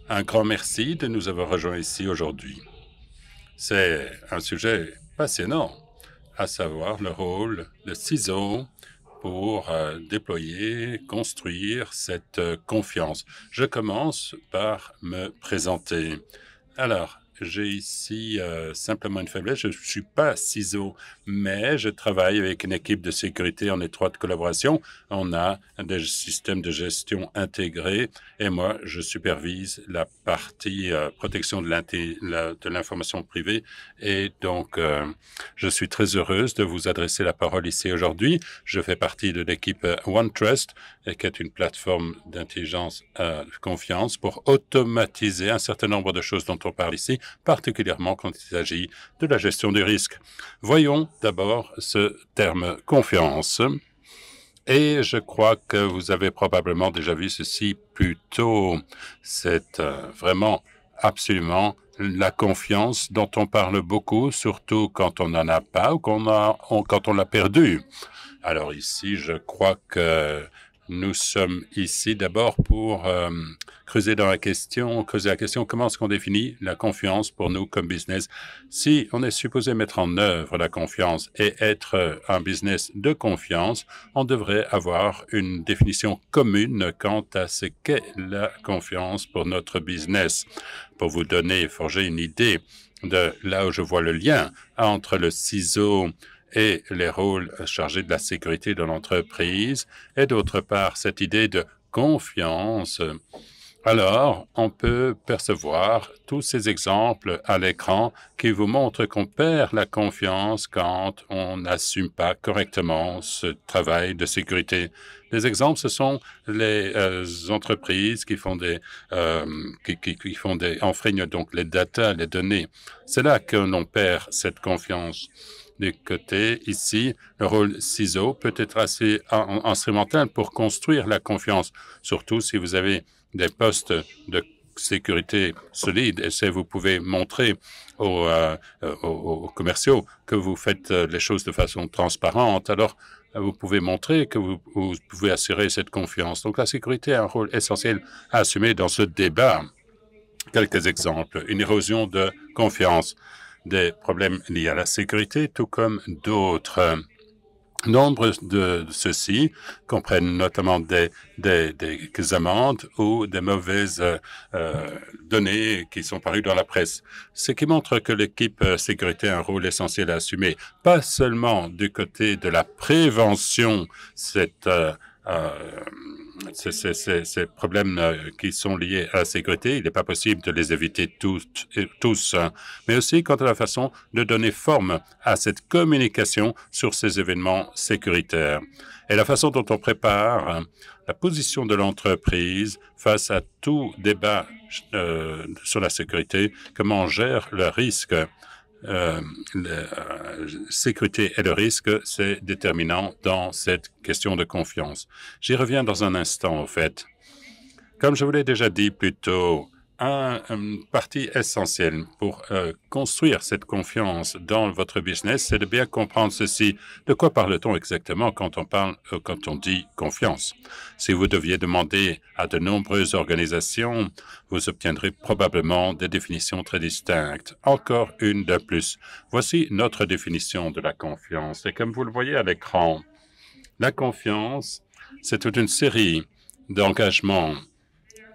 Un grand merci de nous avoir rejoints ici aujourd'hui. C'est un sujet passionnant, à savoir le rôle de ciseaux pour déployer, construire cette confiance. Je commence par me présenter. Alors, j'ai ici simplement une faiblesse. Je ne suis pas ciseau, mais je travaille avec une équipe de sécurité en étroite collaboration. On a des systèmes de gestion intégrés et moi, je supervise la partie protection de l'information privée. Et donc, je suis très heureuse de vous adresser la parole ici aujourd'hui. Je fais partie de l'équipe OneTrust, qui est une plateforme d'intelligence confiance pour automatiser un certain nombre de choses dont on parle ici, particulièrement quand il s'agit de la gestion du risque. Voyons d'abord ce terme confiance. Et je crois que vous avez probablement déjà vu ceci plus tôt. C'est vraiment absolument la confiance dont on parle beaucoup, surtout quand on n'en a pas ou quand on l'a perdu. Alors ici, je crois que nous sommes ici d'abord pour creuser la question comment est-ce qu'on définit la confiance pour nous comme business. Si on est supposé mettre en œuvre la confiance et être un business de confiance, on devrait avoir une définition commune quant à ce qu'est la confiance pour notre business. Pour vous donner, forger une idée de là où je vois le lien entre le ciseau et les rôles chargés de la sécurité de l'entreprise, et d'autre part, cette idée de confiance. Alors, on peut percevoir tous ces exemples à l'écran qui vous montrent qu'on perd la confiance quand on n'assume pas correctement ce travail de sécurité. Les exemples, ce sont les entreprises qui font enfreignent donc les data, les données. C'est là que l'on perd cette confiance. Du côté ici, le rôle ciseau peut être assez instrumental pour construire la confiance, surtout si vous avez des postes de sécurité solides et si vous pouvez montrer aux commerciaux que vous faites les choses de façon transparente, alors vous pouvez montrer que vous pouvez assurer cette confiance. Donc la sécurité a un rôle essentiel à assumer dans ce débat. Quelques exemples. Une érosion de confiance, des problèmes liés à la sécurité, tout comme d'autres. Nombre de ceux-ci comprennent notamment des amendes ou des mauvaises données qui sont parues dans la presse, ce qui montre que l'équipe sécurité a un rôle essentiel à assumer, pas seulement du côté de la prévention, ces problèmes qui sont liés à la sécurité, il n'est pas possible de les éviter tous, mais aussi quant à la façon de donner forme à cette communication sur ces événements sécuritaires et la façon dont on prépare la position de l'entreprise face à tout débat sur la sécurité, comment on gère le risque. La sécurité et le risque, c'est déterminant dans cette question de confiance. J'y reviens dans un instant, en fait. Comme je vous l'ai déjà dit plus tôt, une partie essentielle pour construire cette confiance dans votre business, c'est de bien comprendre ceci. De quoi parle-t-on exactement quand on dit confiance? Si vous deviez demander à de nombreuses organisations, vous obtiendrez probablement des définitions très distinctes. Encore une de plus. Voici notre définition de la confiance. Et comme vous le voyez à l'écran, la confiance, c'est toute une série d'engagements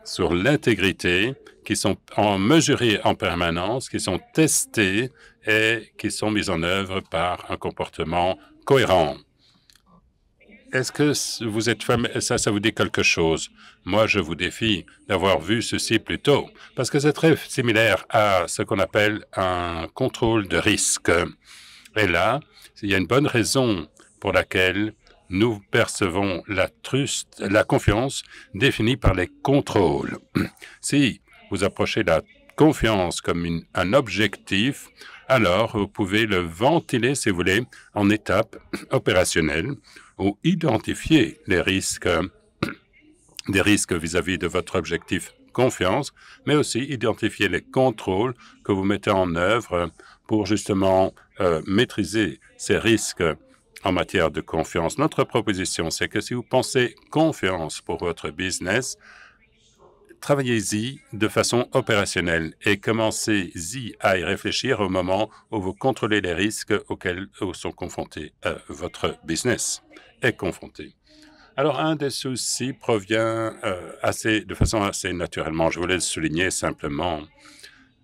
sur l'intégrité qui sont mesurés en permanence, qui sont testés et qui sont mis en œuvre par un comportement cohérent. Est-ce que vous êtes familier? Ça vous dit quelque chose? Moi, je vous défie d'avoir vu ceci plus tôt, parce que c'est très similaire à ce qu'on appelle un contrôle de risque. Et là, il y a une bonne raison pour laquelle nous percevons la confiance définie par les contrôles. Si vous approchez la confiance comme un objectif, alors vous pouvez le ventiler, si vous voulez, en étapes opérationnelles ou identifier les risques, des risques vis-à-vis de votre objectif confiance, mais aussi identifier les contrôles que vous mettez en œuvre pour justement maîtriser ces risques en matière de confiance. Notre proposition, c'est que si vous pensez confiance pour votre business, travaillez-y de façon opérationnelle et commencez-y à y réfléchir au moment où vous contrôlez les risques auxquels sont confrontés votre business est confronté. Alors, un des soucis provient de façon assez naturellement. Je voulais le souligner simplement.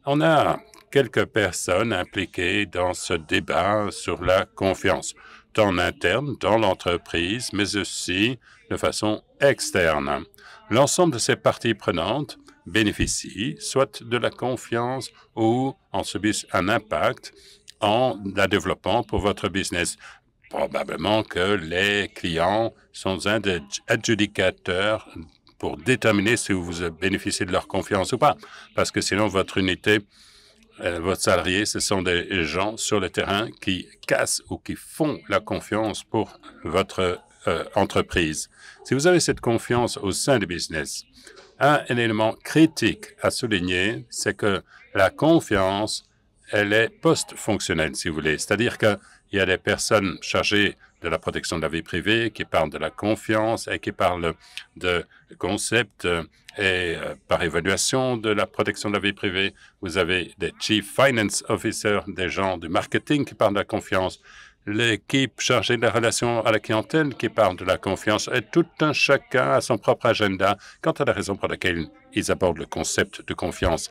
On a quelques personnes impliquées dans ce débat sur la confiance, tant en interne dans l'entreprise, mais aussi de façon externe. L'ensemble de ces parties prenantes bénéficient soit de la confiance ou en subissent un impact en la développant pour votre business. Probablement que les clients sont un des adjudicateurs pour déterminer si vous bénéficiez de leur confiance ou pas. Parce que sinon, votre unité, votre salarié, ce sont des gens sur le terrain qui cassent ou qui font la confiance pour votre entreprise. Si vous avez cette confiance au sein du business, un élément critique à souligner, c'est que la confiance, elle est post-fonctionnelle, si vous voulez. C'est-à-dire qu'il y a des personnes chargées de la protection de la vie privée qui parlent de la confiance et qui parlent de concepts et par évaluation de la protection de la vie privée. Vous avez des Chief Finance Officers, des gens du marketing qui parlent de la confiance, l'équipe chargée de la relation à la clientèle qui parle de la confiance, et tout un chacun a son propre agenda quant à la raison pour laquelle ils abordent le concept de confiance.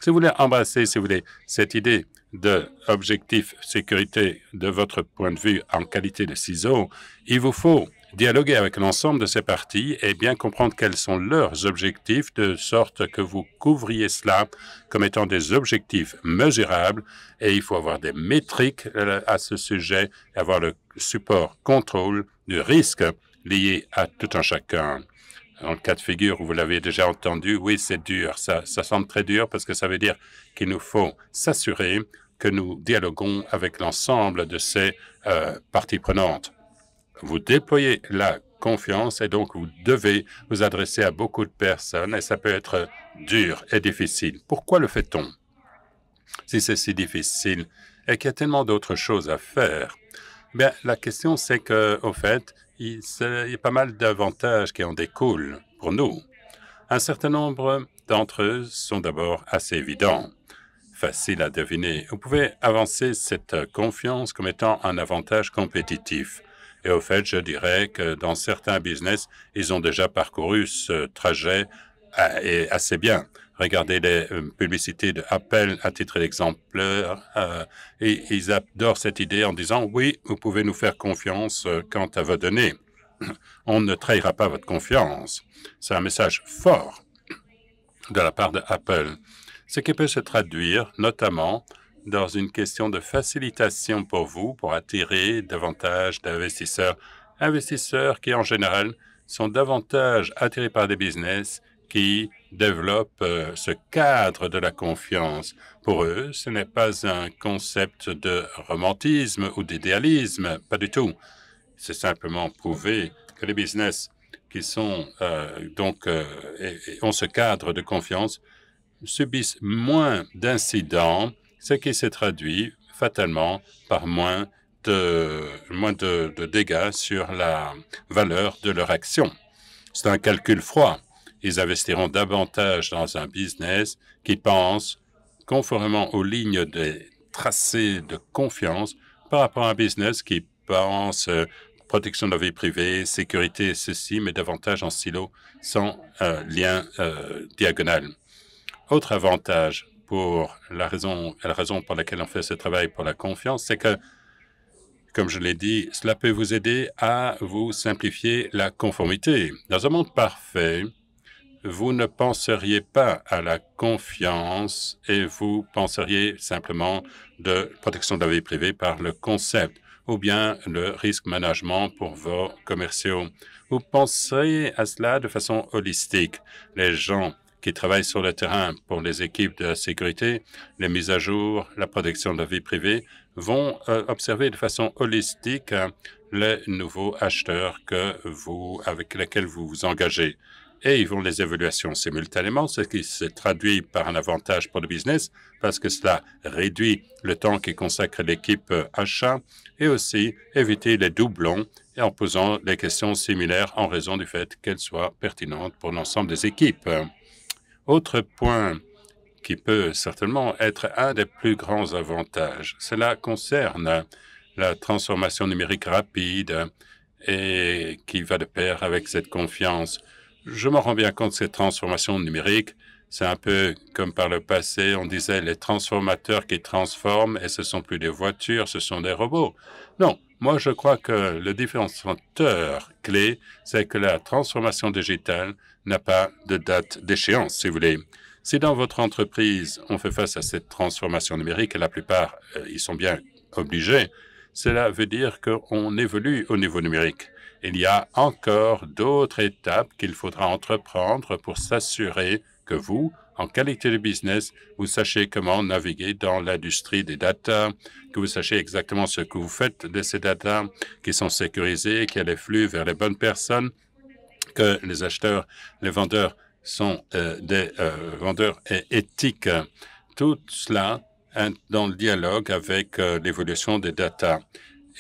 Si vous voulez embrasser, si vous voulez, cette idée d'objectif sécurité de votre point de vue en qualité de ciseau, il vous faut dialoguer avec l'ensemble de ces parties et bien comprendre quels sont leurs objectifs, de sorte que vous couvriez cela comme étant des objectifs mesurables. Et il faut avoir des métriques à ce sujet et avoir le support contrôle du risque lié à tout un chacun. Dans le cas de figure où vous l'avez déjà entendu, oui, c'est dur. Ça semble très dur parce que ça veut dire qu'il nous faut s'assurer que nous dialoguons avec l'ensemble de ces parties prenantes. Vous déployez la confiance et donc vous devez vous adresser à beaucoup de personnes et ça peut être dur et difficile. Pourquoi le fait-on? Si c'est si difficile et qu'il y a tellement d'autres choses à faire, bien, la question c'est qu'au fait, il y a pas mal d'avantages qui en découlent pour nous. Un certain nombre d'entre eux sont d'abord assez évidents, faciles à deviner. Vous pouvez avancer cette confiance comme étant un avantage compétitif. Et au fait, je dirais que dans certains business, ils ont déjà parcouru ce trajet et assez bien. Regardez les publicités de Apple à titre d'exemplaire et ils adorent cette idée en disant « Oui, vous pouvez nous faire confiance quant à vos données. On ne trahira pas votre confiance. » C'est un message fort de la part de Apple, ce qui peut se traduire notamment dans une question de facilitation pour vous, pour attirer davantage d'investisseurs. Investisseurs qui, en général, sont davantage attirés par des business qui développent ce cadre de la confiance. Pour eux, ce n'est pas un concept de romantisme ou d'idéalisme, pas du tout. C'est simplement prouver que les business qui sont ont ce cadre de confiance subissent moins d'incidents, ce qui se traduit fatalement par moins de dégâts sur la valeur de leur action. C'est un calcul froid. Ils investiront davantage dans un business qui pense conformément aux lignes des tracés de confiance par rapport à un business qui pense protection de la vie privée, sécurité, ceci, mais davantage en silo, sans lien diagonal. Autre avantage pour la raison pour laquelle on fait ce travail pour la confiance, c'est que, comme je l'ai dit, cela peut vous aider à vous simplifier la conformité. Dans un monde parfait, vous ne penseriez pas à la confiance et vous penseriez simplement de protection de la vie privée par le concept ou bien le risque management pour vos commerciaux. Vous penseriez à cela de façon holistique. Les gens qui travaillent sur le terrain pour les équipes de la sécurité, les mises à jour, la protection de la vie privée, vont observer de façon holistique les nouveaux acheteurs avec lesquels vous vous engagez. Et ils font les évaluations simultanément, ce qui se traduit par un avantage pour le business parce que cela réduit le temps qui consacre l'équipe achat et aussi éviter les doublons et en posant des questions similaires en raison du fait qu'elles soient pertinentes pour l'ensemble des équipes. Autre point qui peut certainement être un des plus grands avantages, cela concerne la transformation numérique rapide et qui va de pair avec cette confiance. Je m'en rends bien compte, cette transformation numérique, c'est un peu comme par le passé, on disait les transformateurs qui transforment et ce sont plus des voitures, ce sont des robots. Non, moi je crois que le différenciateur clé, c'est que la transformation digitale n'a pas de date d'échéance, si vous voulez. Si dans votre entreprise, on fait face à cette transformation numérique, et la plupart, ils sont bien obligés, cela veut dire qu'on évolue au niveau numérique. Il y a encore d'autres étapes qu'il faudra entreprendre pour s'assurer que vous, en qualité de business, vous sachiez comment naviguer dans l'industrie des data, que vous sachiez exactement ce que vous faites de ces data, qui sont sécurisés, qu'il y a des flux vers les bonnes personnes, que les acheteurs, les vendeurs sont des vendeurs éthiques. Tout cela dans le dialogue avec l'évolution des data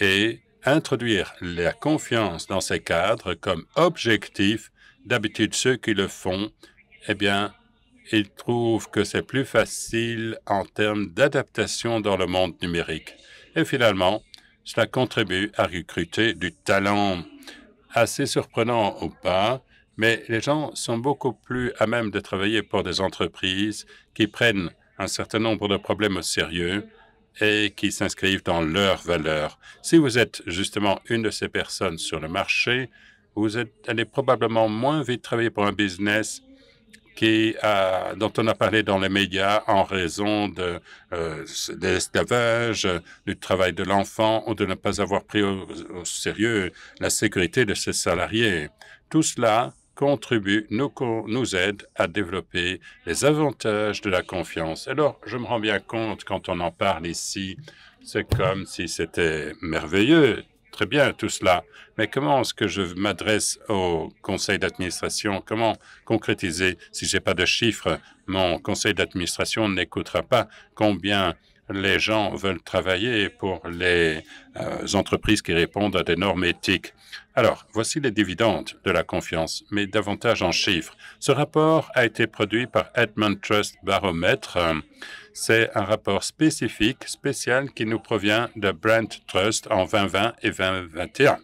et introduire la confiance dans ces cadres comme objectif. D'habitude, ceux qui le font, eh bien, ils trouvent que c'est plus facile en termes d'adaptation dans le monde numérique. Et finalement, cela contribue à recruter du talent. Assez surprenant ou pas, mais les gens sont beaucoup plus à même de travailler pour des entreprises qui prennent un certain nombre de problèmes au sérieux et qui s'inscrivent dans leurs valeurs. Si vous êtes justement une de ces personnes sur le marché, allez probablement moins vite travailler pour un business dont on a parlé dans les médias en raison de l'esclavage, du travail de l'enfant ou de ne pas avoir pris au sérieux la sécurité de ses salariés. Tout cela nous aide à développer les avantages de la confiance. Alors, je me rends bien compte quand on en parle ici, c'est comme si c'était merveilleux. Très bien, tout cela. Mais comment est-ce que je m'adresse au conseil d'administration? Comment concrétiser? Si je n'ai pas de chiffres, mon conseil d'administration n'écoutera pas combien les gens veulent travailler pour les entreprises qui répondent à des normes éthiques. Alors, voici les dividendes de la confiance, mais davantage en chiffres. Ce rapport a été produit par Edmund Trust Barometre. C'est un rapport spécial qui nous provient de Brand Trust en 2020 et 2021.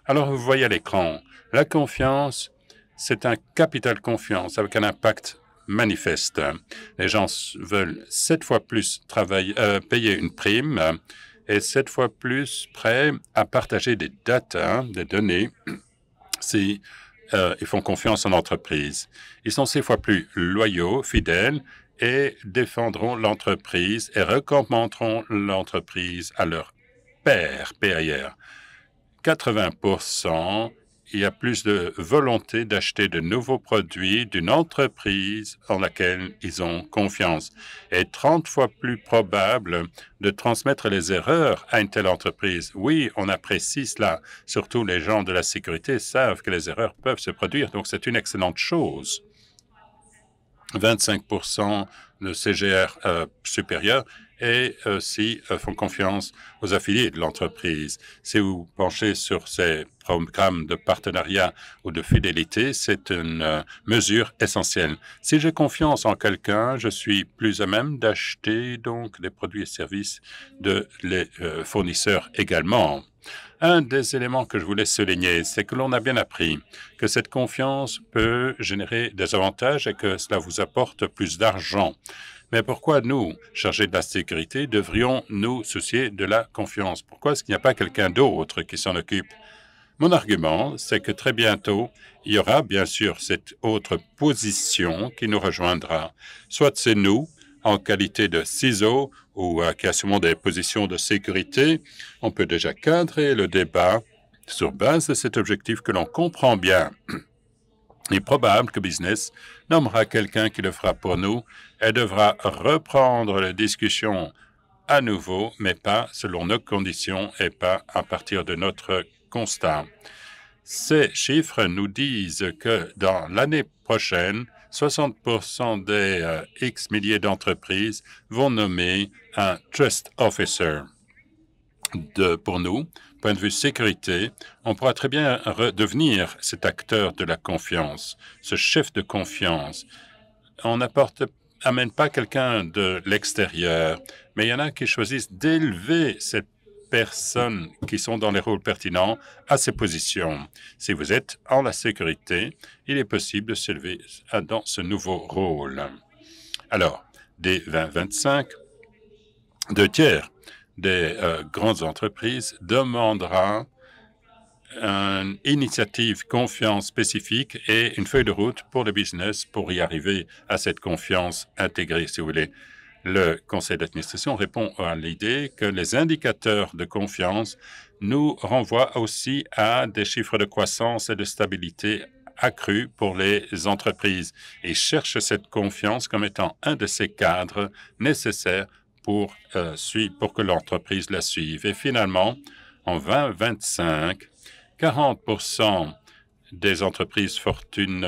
Alors, vous voyez à l'écran, la confiance, c'est un capital confiance avec un impact manifeste. Les gens veulent 7 fois plus payer une prime et 7 fois plus prêts à partager des data, des données, si ils font confiance en l'entreprise. Ils sont 6 fois plus loyaux, fidèles, et défendront l'entreprise et recommanderont l'entreprise à leur pairs, PIR. 80%, il y a plus de volonté d'acheter de nouveaux produits d'une entreprise en laquelle ils ont confiance et 30 fois plus probable de transmettre les erreurs à une telle entreprise. Oui, on apprécie cela. Surtout les gens de la sécurité savent que les erreurs peuvent se produire, donc c'est une excellente chose. 25% de CGR supérieur et aussi font confiance aux affiliés de l'entreprise. Si vous penchez sur ces programmes de partenariat ou de fidélité, c'est une mesure essentielle. Si j'ai confiance en quelqu'un, je suis plus à même d'acheter donc des produits et services de les fournisseurs également. Un des éléments que je voulais souligner, c'est que l'on a bien appris que cette confiance peut générer des avantages et que cela vous apporte plus d'argent. Mais pourquoi nous, chargés de la sécurité, devrions nous soucier de la confiance? Pourquoi est-ce qu'il n'y a pas quelqu'un d'autre qui s'en occupe? Mon argument, c'est que très bientôt, il y aura bien sûr cette autre position qui nous rejoindra. Soit c'est nous, en qualité de CISO ou qui assumons des positions de sécurité, on peut déjà cadrer le débat sur base de cet objectif que l'on comprend bien. Il est probable que business nommera quelqu'un qui le fera pour nous et devra reprendre la discussion à nouveau, mais pas selon nos conditions et pas à partir de notre constat. Ces chiffres nous disent que dans l'année prochaine, 60% des X milliers d'entreprises vont nommer un Trust Officer. Pour nous, point de vue sécurité, on pourra très bien devenir cet acteur de la confiance, ce chef de confiance. on amène pas quelqu'un de l'extérieur, mais il y en a qui choisissent d'élever ces personnes qui sont dans les rôles pertinents à ces positions. Si vous êtes en la sécurité, il est possible de s'élever dans ce nouveau rôle. Alors, dès 2025, 2 tiers des grandes entreprises demandera une initiative confiance spécifique et une feuille de route pour le business pour y arriver à cette confiance intégrée, si vous voulez. Le conseil d'administration répond à l'idée que les indicateurs de confiance nous renvoient aussi à des chiffres de croissance et de stabilité accrus pour les entreprises et cherche cette confiance comme étant un de ces cadres nécessaires pour que l'entreprise la suive. Et finalement, en 2025, 40% des entreprises des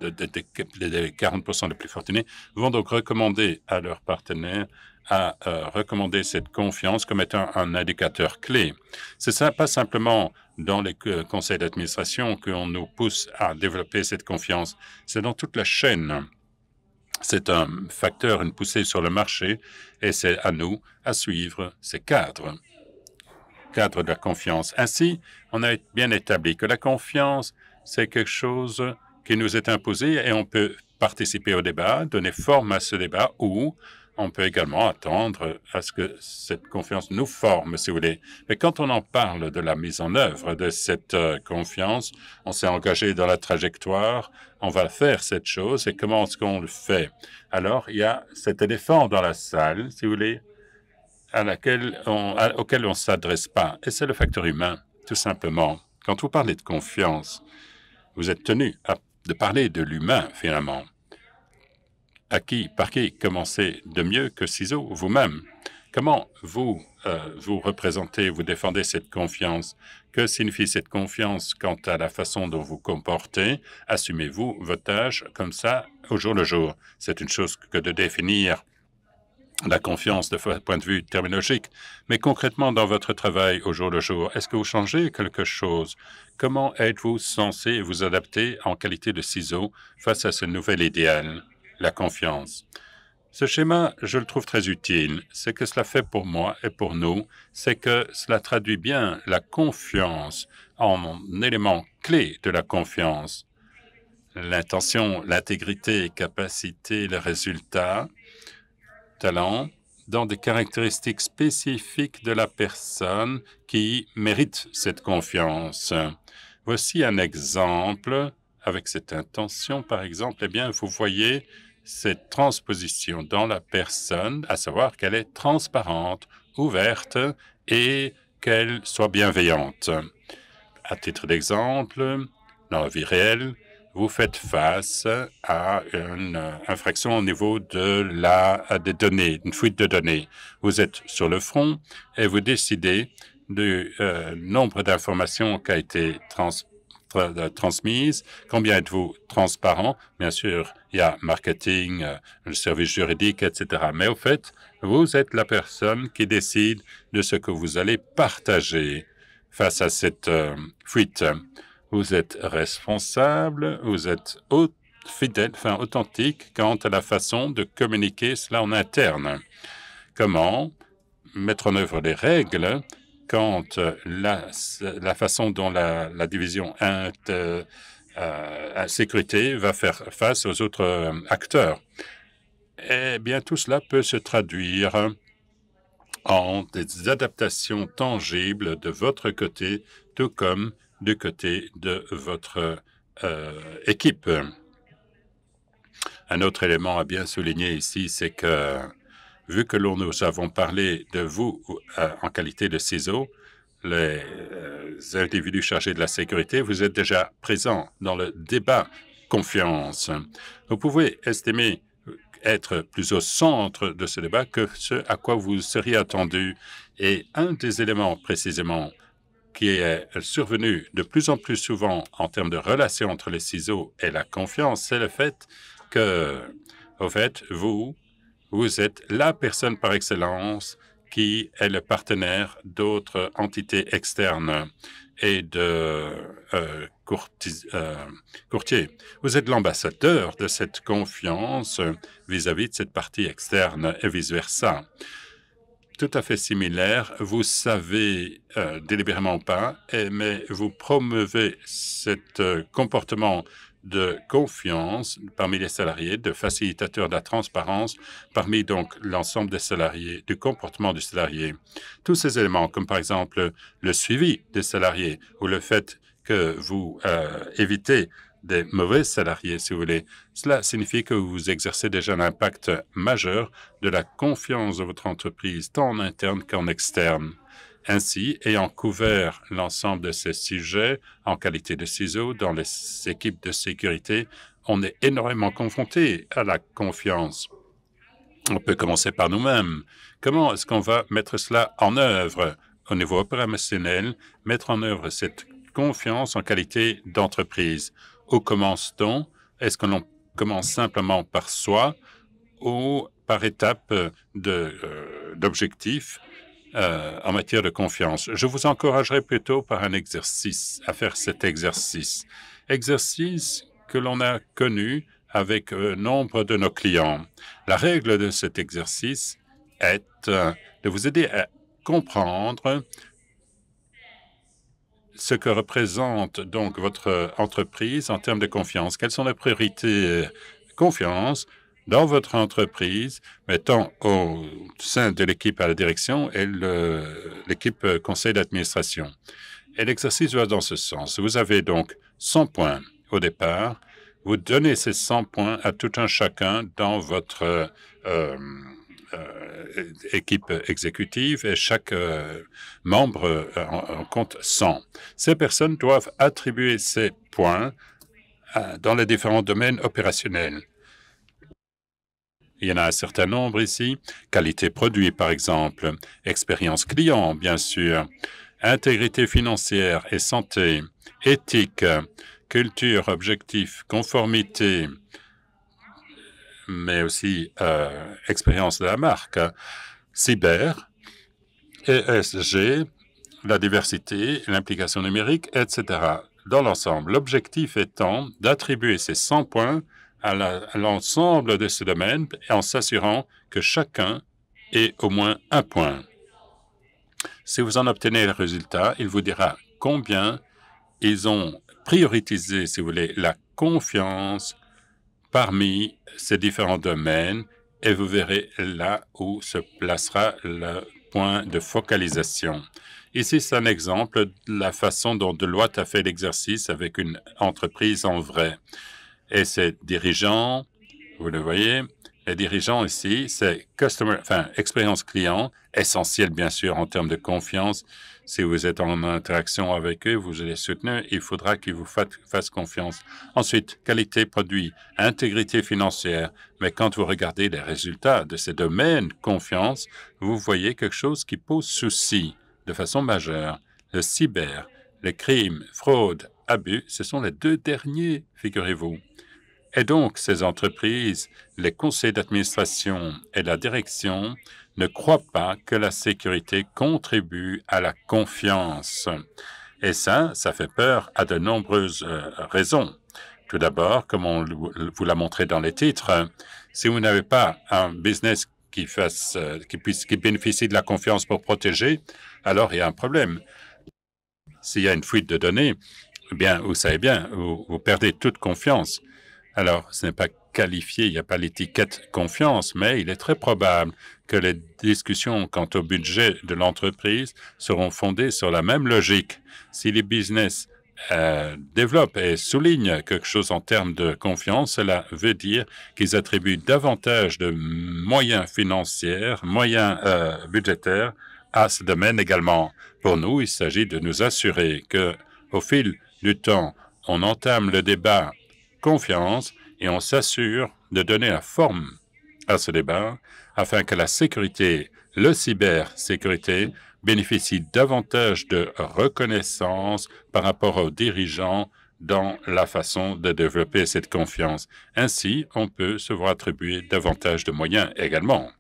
40% les plus fortunés vont donc recommander à leurs partenaires à recommander cette confiance comme étant un indicateur clé. C'est ça, pas simplement dans les conseils d'administration qu'on nous pousse à développer cette confiance, c'est dans toute la chaîne. C'est un facteur, une poussée sur le marché, et c'est à nous à suivre ces cadre de la confiance. Ainsi, on a bien établi que la confiance, c'est quelque chose qui nous est imposé et on peut participer au débat, donner forme à ce débat ou on peut également attendre à ce que cette confiance nous forme, si vous voulez. Mais quand on en parle de la mise en œuvre de cette confiance, on s'est engagé dans la trajectoire, on va faire cette chose et comment est-ce qu'on le fait? Alors, il y a cet éléphant dans la salle, si vous voulez, auquel on ne s'adresse pas. Et c'est le facteur humain, tout simplement. Quand vous parlez de confiance, vous êtes tenu de parler de l'humain, finalement. Par qui commencer de mieux que ciseaux, vous-même? Comment vous représentez, vous défendez cette confiance? Que signifie cette confiance quant à la façon dont vous comportez? Assumez-vous votre tâche comme ça au jour le jour? C'est une chose que de définir la confiance de point de vue terminologique, mais concrètement dans votre travail au jour le jour, est-ce que vous changez quelque chose? Comment êtes-vous censé vous adapter en qualité de ciseau face à ce nouvel idéal, la confiance? Ce schéma, je le trouve très utile. Ce que cela fait pour moi et pour nous, c'est que cela traduit bien la confiance en élément clé de la confiance. L'intention, l'intégrité, capacité, le résultat, talent, dans des caractéristiques spécifiques de la personne qui mérite cette confiance. Voici un exemple avec cette intention, par exemple. Eh bien, vous voyez cette transposition dans la personne, à savoir qu'elle est transparente, ouverte et qu'elle soit bienveillante. À titre d'exemple, dans la vie réelle, vous faites face à une infraction au niveau des données, une fuite de données. Vous êtes sur le front et vous décidez du nombre d'informations qui a été transmise, combien êtes-vous transparent? Bien sûr, il y a marketing, le service juridique, etc. Mais au fait, vous êtes la personne qui décide de ce que vous allez partager face à cette fuite. Vous êtes responsable, vous êtes fidèle, authentique quant à la façon de communiquer cela en interne. Comment mettre en œuvre les règles quand la façon dont la division sécurité va faire face aux autres acteurs. Eh bien, tout cela peut se traduire en des adaptations tangibles de votre côté, tout comme du côté de votre équipe. Un autre élément à bien souligner ici, c'est que vu que nous avons parlé de vous en qualité de ciseaux, les individus chargés de la sécurité, vous êtes déjà présents dans le débat confiance. Vous pouvez estimer être plus au centre de ce débat que ce à quoi vous seriez attendu. Et un des éléments précisément qui est survenu de plus en plus souvent en termes de relation entre les ciseaux et la confiance, c'est le fait que, au fait, vous êtes la personne par excellence qui est le partenaire d'autres entités externes et de courtier. Vous êtes l'ambassadeur de cette confiance vis-à-vis de cette partie externe et vice-versa. Tout à fait similaire, vous savez délibérément pas, mais vous promeuvez ce comportement de confiance parmi les salariés, de facilitateur de la transparence parmi donc l'ensemble des salariés, du comportement du salarié. Tous ces éléments, comme par exemple le suivi des salariés ou le fait que vous évitez des mauvais salariés, si vous voulez, cela signifie que vous exercez déjà un impact majeur de la confiance de votre entreprise, tant en interne qu'en externe. Ainsi, ayant couvert l'ensemble de ces sujets en qualité de CISO dans les équipes de sécurité, on est énormément confronté à la confiance. On peut commencer par nous-mêmes. Comment est-ce qu'on va mettre cela en œuvre au niveau opérationnel, mettre en œuvre cette confiance en qualité d'entreprise? Où commence-t-on? Est-ce que l'on commence simplement par soi ou par étape d'objectifs en matière de confiance? Je vous encouragerai plutôt par un exercice, à faire cet exercice. Exercice que l'on a connu avec nombre de nos clients. La règle de cet exercice est de vous aider à comprendre ce que représente donc votre entreprise en termes de confiance. Quelles sont les priorités confiance dans votre entreprise, mais tant au sein de l'équipe à la direction et l'équipe conseil d'administration. Et l'exercice va dans ce sens. Vous avez donc 100 points au départ. Vous donnez ces 100 points à tout un chacun dans votre équipe exécutive et chaque membre en compte 100. Ces personnes doivent attribuer ces points dans les différents domaines opérationnels. Il y en a un certain nombre ici. Qualité produit, par exemple. Expérience client, bien sûr. Intégrité financière et santé. Éthique. Culture, objectif, conformité. Mais aussi expérience de la marque. Cyber, ESG, la diversité, l'implication numérique, etc. Dans l'ensemble, l'objectif étant d'attribuer ces 100 points à l'ensemble de ce domaine en s'assurant que chacun ait au moins un point. Si vous en obtenez le résultat, il vous dira combien ils ont prioritisé, si vous voulez, la confiance parmi ces différents domaines et vous verrez là où se placera le point de focalisation. Ici, c'est un exemple de la façon dont Deloitte a fait l'exercice avec une entreprise en vrai. Et ces dirigeants, vous le voyez, les dirigeants ici, c'est expérience client, essentiel bien sûr en termes de confiance. Si vous êtes en interaction avec eux, vous les soutenez, il faudra qu'ils vous fassent confiance. Ensuite, qualité produit, intégrité financière. Mais quand vous regardez les résultats de ces domaines confiance, vous voyez quelque chose qui pose souci de façon majeure. Le cyber, les crimes, fraude, abus, ce sont les deux derniers, figurez-vous. Et donc, ces entreprises, les conseils d'administration et la direction ne croient pas que la sécurité contribue à la confiance. Et ça fait peur à de nombreuses raisons. Tout d'abord, comme on vous l'a montré dans les titres, si vous n'avez pas un business qui bénéficie de la confiance pour protéger, alors il y a un problème. S'il y a une fuite de données, eh bien, vous savez bien, vous perdez toute confiance. Alors, ce n'est pas qualifié, il n'y a pas l'étiquette confiance, mais il est très probable que les discussions quant au budget de l'entreprise seront fondées sur la même logique. Si les business développent et soulignent quelque chose en termes de confiance, cela veut dire qu'ils attribuent davantage de moyens financiers, moyens budgétaires à ce domaine également. Pour nous, il s'agit de nous assurer que, au fil du temps, on entame le débat confiance et on s'assure de donner la forme à ce débat afin que la sécurité, le cybersécurité, bénéficie davantage de reconnaissance par rapport aux dirigeants dans la façon de développer cette confiance. Ainsi, on peut se voir attribuer davantage de moyens également.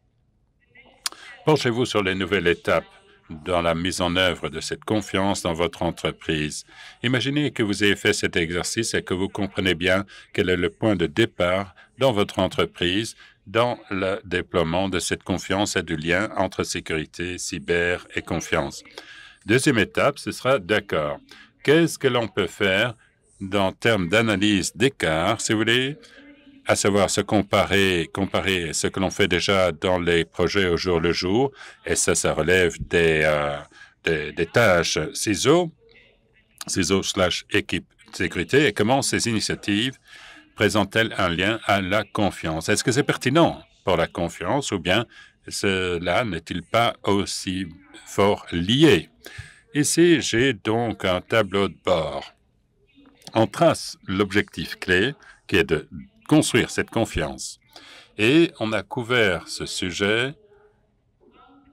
Penchez-vous sur les nouvelles étapes dans la mise en œuvre de cette confiance dans votre entreprise. Imaginez que vous ayez fait cet exercice et que vous comprenez bien quel est le point de départ dans votre entreprise dans le déploiement de cette confiance et du lien entre sécurité, cyber et confiance. Deuxième étape, ce sera d'accord. Qu'est-ce que l'on peut faire en termes d'analyse d'écart, si vous voulez, à savoir se comparer ce que l'on fait déjà dans les projets au jour le jour, et ça relève des tâches CISO/équipe sécurité, et comment ces initiatives présentent-elles un lien à la confiance? Est-ce que c'est pertinent pour la confiance ou bien cela n'est-il pas aussi fort lié? Ici, j'ai donc un tableau de bord. On trace l'objectif clé qui est de construire cette confiance. Et on a couvert ce sujet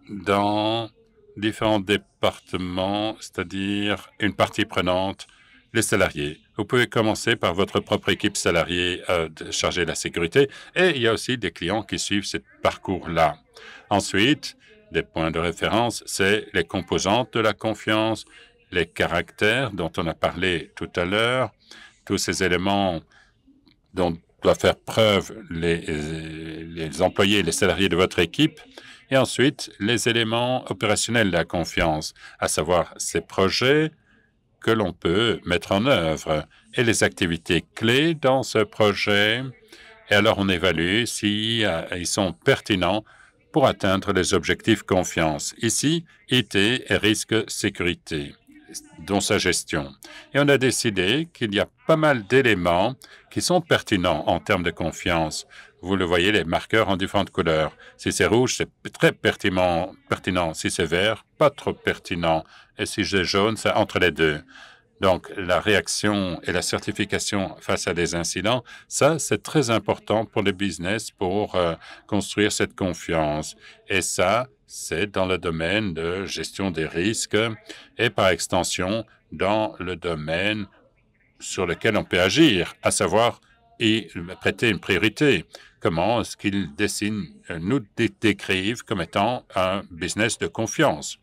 dans différents départements, c'est-à-dire une partie prenante, les salariés. Vous pouvez commencer par votre propre équipe salariée chargée de la sécurité et il y a aussi des clients qui suivent ce parcours-là. Ensuite, des points de référence, c'est les composantes de la confiance, les caractères dont on a parlé tout à l'heure, tous ces éléments dont doivent faire preuve les employés et les salariés de votre équipe, et ensuite les éléments opérationnels de la confiance, à savoir ces projets que l'on peut mettre en œuvre et les activités clés dans ce projet. Et alors on évalue si ils sont pertinents pour atteindre les objectifs confiance. Ici, IT et risque sécurité, dont sa gestion. Et on a décidé qu'il y a pas mal d'éléments qui sont pertinents en termes de confiance. Vous le voyez, les marqueurs en différentes couleurs. Si c'est rouge, c'est très pertinent. Si c'est vert, pas trop pertinent. Et si c'est jaune, c'est entre les deux. Donc, la réaction et la certification face à des incidents, ça, c'est très important pour le business pour construire cette confiance. Et ça, c'est dans le domaine de gestion des risques et par extension dans le domaine sur lequel on peut agir, à savoir et prêter une priorité. Comment est-ce qu'ils nous décrivent comme étant un business de confiance,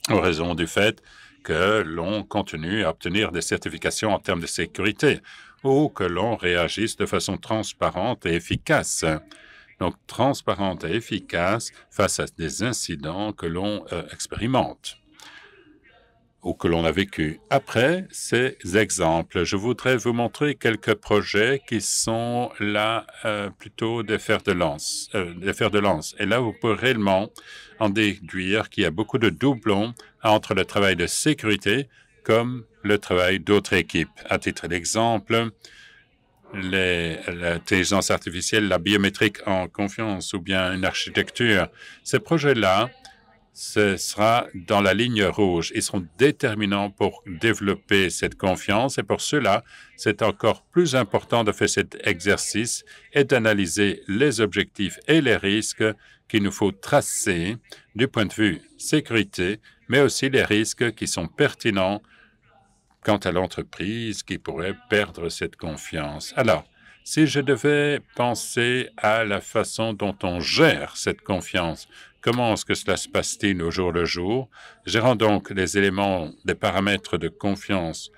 en raison du fait que l'on continue à obtenir des certifications en termes de sécurité ou que l'on réagisse de façon transparente et efficace. Donc, transparente et efficace face à des incidents que l'on expérimente ou que l'on a vécu. Après ces exemples, je voudrais vous montrer quelques projets qui sont là plutôt des fers de lance. Et là, vous pouvez réellement en déduire qu'il y a beaucoup de doublons entre le travail de sécurité comme le travail d'autres équipes. À titre d'exemple, l'intelligence artificielle, la biométrique en confiance ou bien une architecture. Ces projets-là, ce sera dans la ligne rouge. Ils seront déterminants pour développer cette confiance et pour cela, c'est encore plus important de faire cet exercice et d'analyser les objectifs et les risques qu'il nous faut tracer du point de vue sécurité, mais aussi les risques qui sont pertinents quant à l'entreprise qui pourrait perdre cette confiance. Alors, si je devais penser à la façon dont on gère cette confiance, comment est-ce que cela se passe-t-il au jour le jour? Gérant donc les éléments, des paramètres de confiance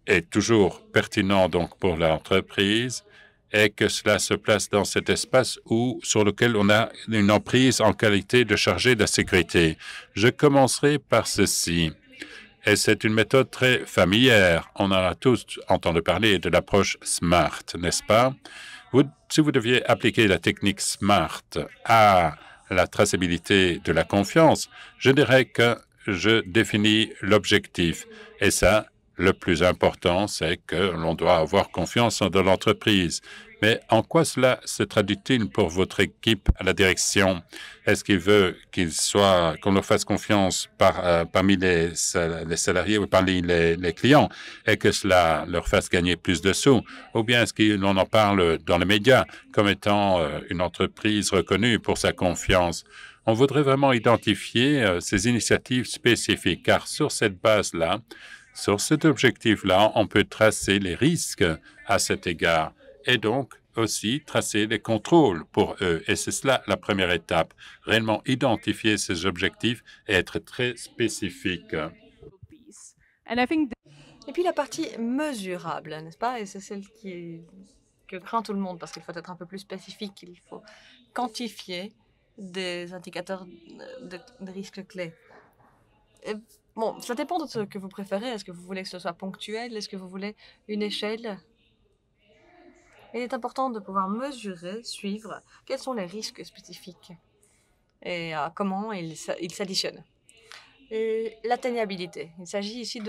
est toujours pertinent donc pour l'entreprise et que cela se place dans cet espace sur lequel on a une emprise en qualité de chargé de la sécurité. Je commencerai par ceci. Et c'est une méthode très familière. On en a tous entendu parler de l'approche SMART, n'est-ce pas? Si vous deviez appliquer la technique SMART à la traçabilité de la confiance, je dirais que je définis l'objectif. Et ça, le plus important, c'est que l'on doit avoir confiance dans l'entreprise. Mais en quoi cela se traduit-il pour votre équipe à la direction? Est-ce qu'il veut qu'on leur fasse confiance parmi les salariés ou parmi les clients et que cela leur fasse gagner plus de sous? Ou bien est-ce qu'on en parle dans les médias comme étant une entreprise reconnue pour sa confiance? On voudrait vraiment identifier ces initiatives spécifiques, car sur cette base-là, sur cet objectif-là, on peut tracer les risques à cet égard et donc aussi tracer les contrôles pour eux. Et c'est cela la première étape, réellement identifier ces objectifs et être très spécifique. Et puis la partie mesurable, n'est-ce pas? Et c'est celle que craint tout le monde parce qu'il faut être un peu plus spécifique, il faut quantifier des indicateurs de risque clés. Et bon, ça dépend de ce que vous préférez. Est-ce que vous voulez que ce soit ponctuel? Est-ce que vous voulez une échelle? Il est important de pouvoir mesurer, suivre quels sont les risques spécifiques et comment ils s'additionnent. Et l'atteignabilité. Il s'agit ici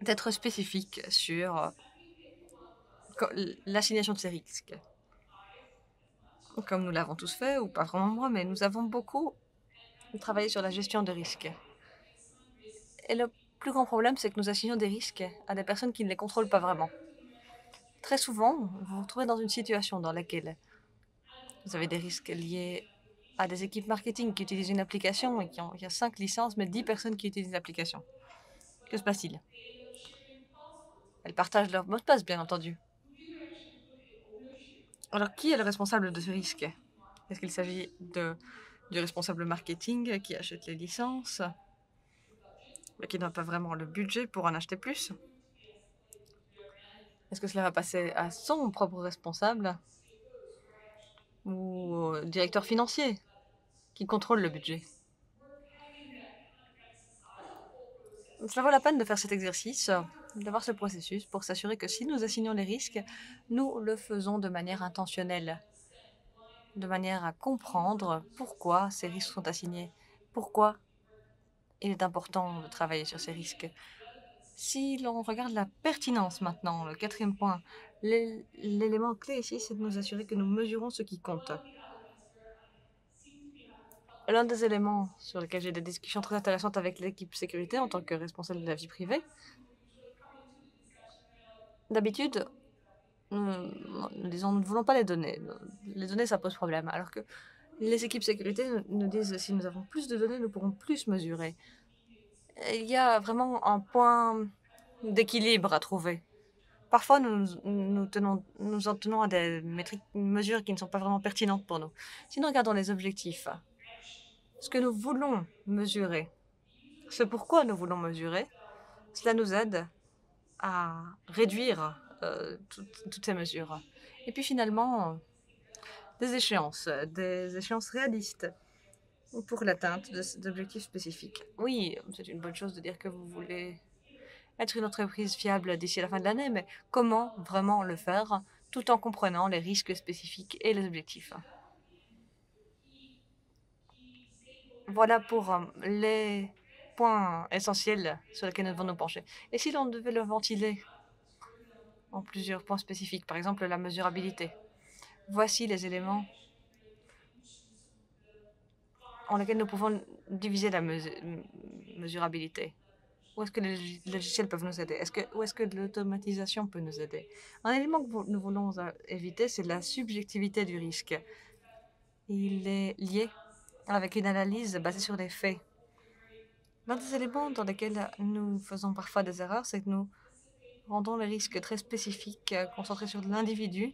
d'être spécifique sur l'assignation de ces risques. Comme nous l'avons tous fait, ou pas vraiment moi, mais nous avons beaucoup travaillé sur la gestion de risques. Et le plus grand problème, c'est que nous assignons des risques à des personnes qui ne les contrôlent pas vraiment. Très souvent, vous vous retrouvez dans une situation dans laquelle vous avez des risques liés à des équipes marketing qui utilisent une application et il y a 5 licences, mais 10 personnes qui utilisent l'application. Que se passe-t-il? Elles partagent leur mot de passe, bien entendu. Alors, qui est le responsable de ce risque? Est-ce qu'il s'agit du responsable marketing qui achète les licences, mais qui n'a pas vraiment le budget pour en acheter plus? Est-ce que cela va passer à son propre responsable ou au directeur financier qui contrôle le budget? Cela vaut la peine de faire cet exercice, d'avoir ce processus pour s'assurer que si nous assignons les risques, nous le faisons de manière intentionnelle, de manière à comprendre pourquoi ces risques sont assignés, pourquoi il est important de travailler sur ces risques. Si l'on regarde la pertinence maintenant, le quatrième point, l'élément clé ici, c'est de nous assurer que nous mesurons ce qui compte. L'un des éléments sur lesquels j'ai des discussions très intéressantes avec l'équipe sécurité en tant que responsable de la vie privée, d'habitude, nous disons, nous ne voulons pas les données. Les données, ça pose problème. Alors que les équipes sécurité nous disent, si nous avons plus de données, nous pourrons plus mesurer. Il y a vraiment un point d'équilibre à trouver. Parfois, nous en tenons à des métriques, mesures qui ne sont pas vraiment pertinentes pour nous. Si nous regardons les objectifs, ce que nous voulons mesurer, ce pourquoi nous voulons mesurer, cela nous aide à réduire toutes ces mesures. Et puis finalement, des échéances réalistes pour l'atteinte d'objectifs spécifiques. Oui, c'est une bonne chose de dire que vous voulez être une entreprise fiable d'ici la fin de l'année, mais comment vraiment le faire tout en comprenant les risques spécifiques et les objectifs? Voilà pour les points essentiels sur lesquels nous devons nous pencher. Et si l'on devait le ventiler en plusieurs points spécifiques, par exemple la mesurabilité, voici les éléments en lesquels nous pouvons diviser la mesurabilité. Où est-ce que les logiciels peuvent nous aider? Où est-ce que l'automatisation peut nous aider? Un élément que nous voulons éviter, c'est la subjectivité du risque. Il est lié avec une analyse basée sur les faits. L'un des éléments dans lesquels nous faisons parfois des erreurs, c'est que nous rendons les risques très spécifiques, concentrés sur l'individu,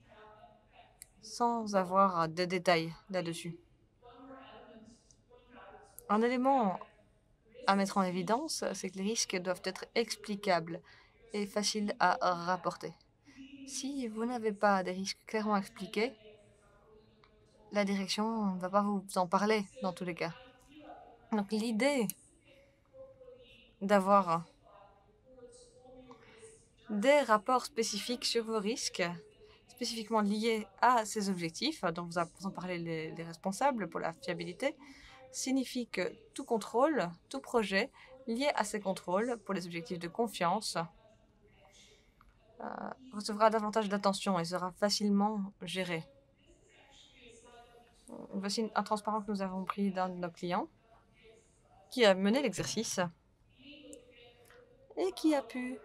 sans avoir de détails là-dessus. Un élément à mettre en évidence, c'est que les risques doivent être explicables et faciles à rapporter. Si vous n'avez pas des risques clairement expliqués, la direction ne va pas vous en parler dans tous les cas. Donc l'idée d'avoir des rapports spécifiques sur vos risques, spécifiquement liés à ces objectifs, dont vous en parlé les responsables pour la fiabilité, signifie que tout contrôle, tout projet lié à ces contrôles pour les objectifs de confiance recevra davantage d'attention et sera facilement géré. Voici un transparent que nous avons pris d'un de nos clients qui a mené l'exercice et qui a pu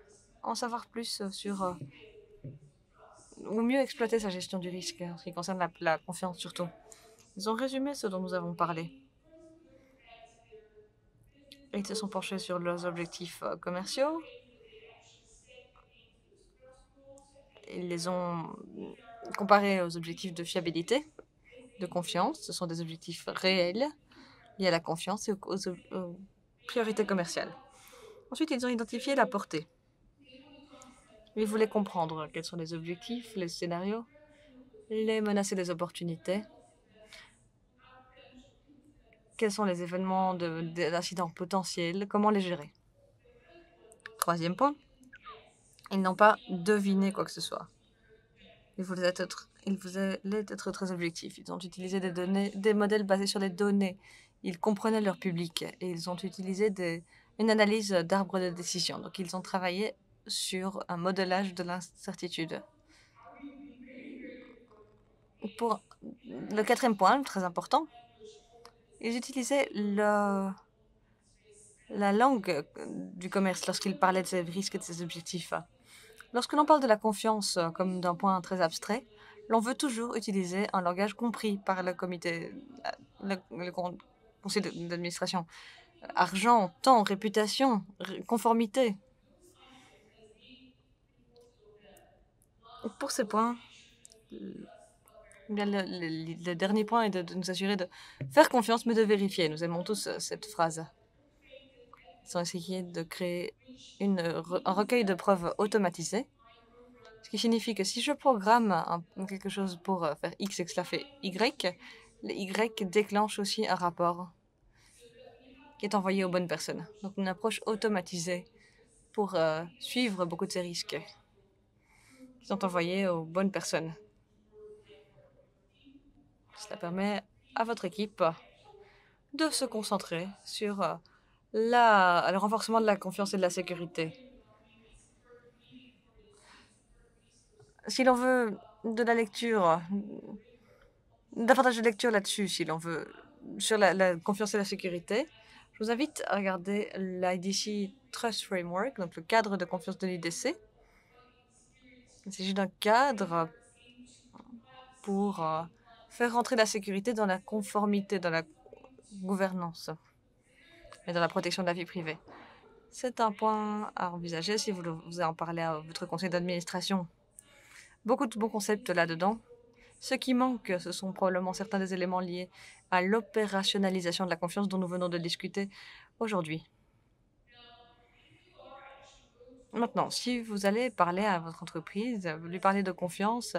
en savoir plus sur ou mieux exploiter sa gestion du risque en ce qui concerne la confiance surtout. Ils ont résumé ce dont nous avons parlé. Ils se sont penchés sur leurs objectifs commerciaux Ils les ont comparés aux objectifs de fiabilité, de confiance. Ce sont des objectifs réels liés à la confiance et aux priorités commerciales. Ensuite, ils ont identifié la portée. Ils voulaient comprendre quels sont les objectifs, les scénarios, les menaces et les opportunités, quels sont les événements d'incidents potentiels, comment les gérer. Troisième point, ils n'ont pas deviné quoi que ce soit. Ils voulaient être très objectifs. Ils ont utilisé des modèles basés sur les données. Ils comprenaient leur public et ils ont utilisé une analyse d'arbres de décision. Donc, ils ont travaillé sur un modelage de l'incertitude. Pour le quatrième point, très important, ils utilisaient la langue du commerce lorsqu'ils parlaient de ces risques et de ces objectifs. Lorsque l'on parle de la confiance comme d'un point très abstrait, l'on veut toujours utiliser un langage compris par le comité, le conseil d'administration. Argent, temps, réputation, conformité. Pour ces points, le dernier point est de nous assurer de faire confiance, mais de vérifier. Nous aimons tous cette phrase. Ils ont essayé de créer un recueil de preuves automatisé, ce qui signifie que si je programme quelque chose pour faire X et que cela fait Y, le Y déclenche aussi un rapport qui est envoyé aux bonnes personnes. Donc une approche automatisée pour suivre beaucoup de ces risques qui sont envoyés aux bonnes personnes. Cela permet à votre équipe de se concentrer sur le renforcement de la confiance et de la sécurité. Si l'on veut de la lecture, davantage de lecture là-dessus, si l'on veut, sur la confiance et la sécurité, je vous invite à regarder l'IDC Trust Framework, donc le cadre de confiance de l'IDC. Il s'agit d'un cadre pour faire rentrer la sécurité dans la conformité, dans la gouvernance et dans la protection de la vie privée. C'est un point à envisager si vous en parlez à votre conseil d'administration. Beaucoup de bons concepts là-dedans. Ce qui manque, ce sont probablement certains des éléments liés à l'opérationnalisation de la confiance dont nous venons de discuter aujourd'hui. Maintenant, si vous allez parler à votre entreprise, lui parler de confiance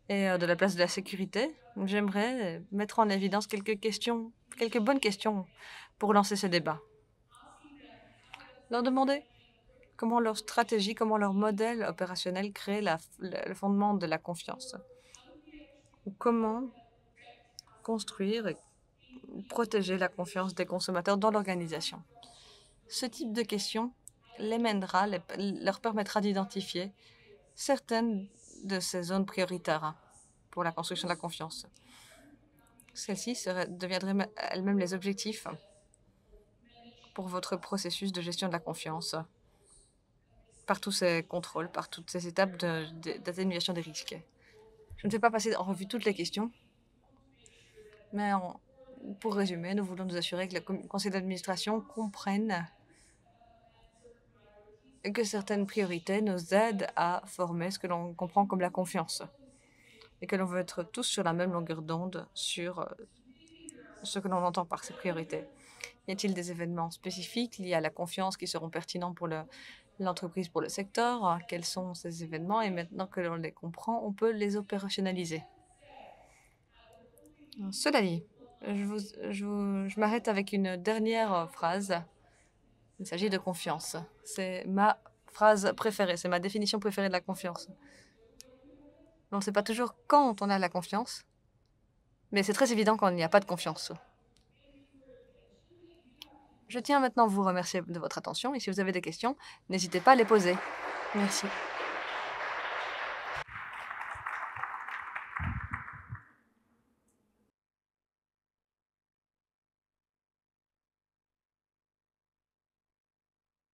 et de la place de la sécurité, j'aimerais mettre en évidence quelques bonnes questions pour lancer ce débat. Leur demander comment leur stratégie, comment leur modèle opérationnel crée le fondement de la confiance. Ou comment construire et protéger la confiance des consommateurs dans l'organisation. Ce type de questions les mènera, leur permettra d'identifier certaines de ces zones prioritaires pour la construction de la confiance. Celles-ci deviendraient elles-mêmes les objectifs pour votre processus de gestion de la confiance, par tous ces contrôles, par toutes ces étapes d'atténuation des risques. Je ne vais pas passer en revue toutes les questions, mais pour résumer, nous voulons nous assurer que le conseil d'administration comprenne que certaines priorités nous aident à former ce que l'on comprend comme la confiance et que l'on veut être tous sur la même longueur d'onde sur ce que l'on entend par ces priorités. Y a-t-il des événements spécifiques liés à la confiance qui seront pertinents pour l'entreprise, pour le secteur? Quels sont ces événements? Et maintenant que l'on les comprend, on peut les opérationnaliser. Cela dit, je m'arrête avec une dernière phrase. Il s'agit de confiance. C'est ma phrase préférée, c'est ma définition préférée de la confiance. On ne sait pas toujours quand on a la confiance, mais c'est très évident quand il n'y a pas de confiance. Je tiens maintenant à vous remercier de votre attention et si vous avez des questions, n'hésitez pas à les poser. Merci.